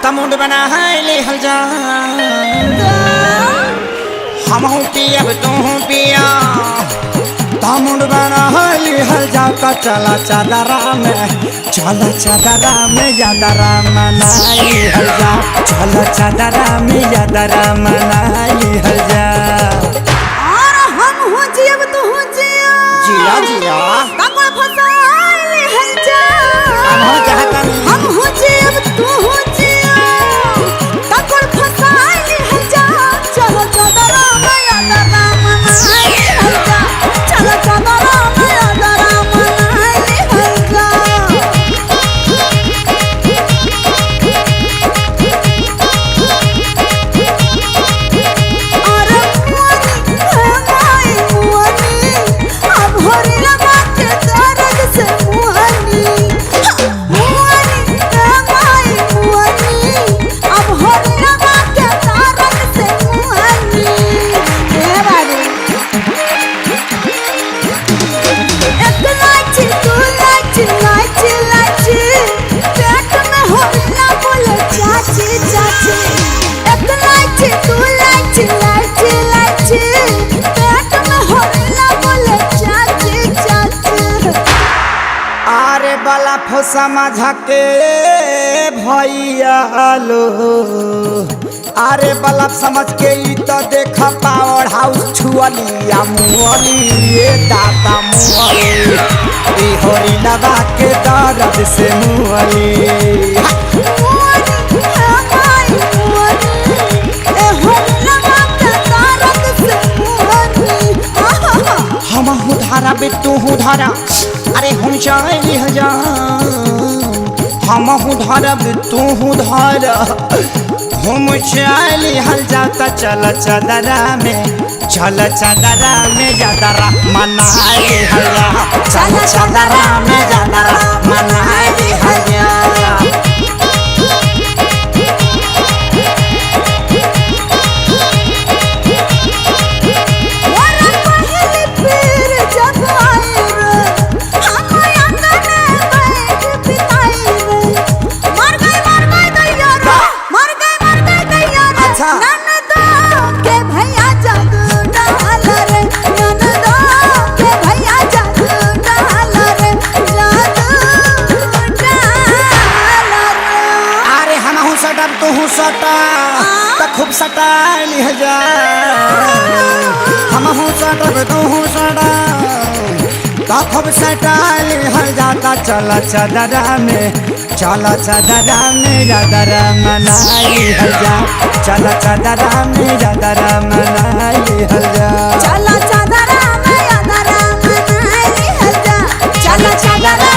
तमुंड बना ले हल जा हम हूँ पिया तू हूँ पिया तमुंड बना ले हल जा का चला चादरा में यादरा मनाई हल जा चला चादरा में यादरा मनाई हल जा और हम हूँ जियब तू हूँ जिया जिया कपड़ा फसाले हल जा हम हूँ चाहता नहीं हम हूँ जियब तू हूँ जिया कपड़ा फसाले हल जा चलो चादरा में यादरा मनाई हल जा चलो चादरा में यादरा मनाई हल जा समझ के भैया लो अरे बल्लभ समझ के ई तो देख पावर हाउस छुअलिया मुअली ये दादा मुअली ई होरी लगा के दर्द से मुअली हम हूँ धारा बे तू हूँ धारा अरे हम चाहे जा हम हूँ धरब तू हूँ धर हम चली हल जाता चल चादरा में यादरा मनाई हल जा चल चादरा में यादरा मनाई हल जा तू सटा तो खूब सटा लिह जा हम हूँ सटब तू सटा तो खूब सटा लिह जाता चल चादरा में यादरा मनाई हल जा चल चादरा में यादरा मनाई हल जा चला चादरा में यादरा मनाई हल जा चला चादरा